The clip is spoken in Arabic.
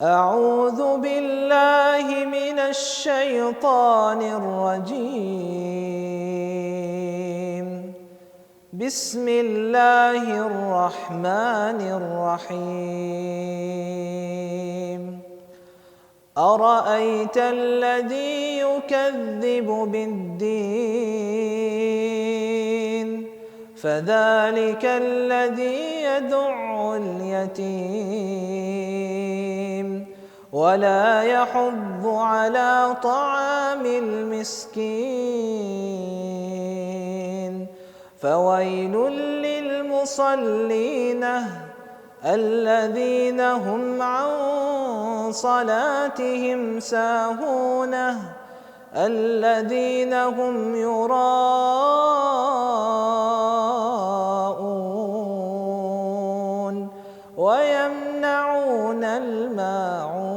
أعوذ بالله من الشيطان الرجيم. بسم الله الرحمن الرحيم. أرأيت الذي يكذب بالدين فذلك الذي يدع اليتيم ولا يحض على طعام المسكين فويل للمصلين الذين هم عن صلاتهم ساهون الذين هم يراءون ويمنعون الماعون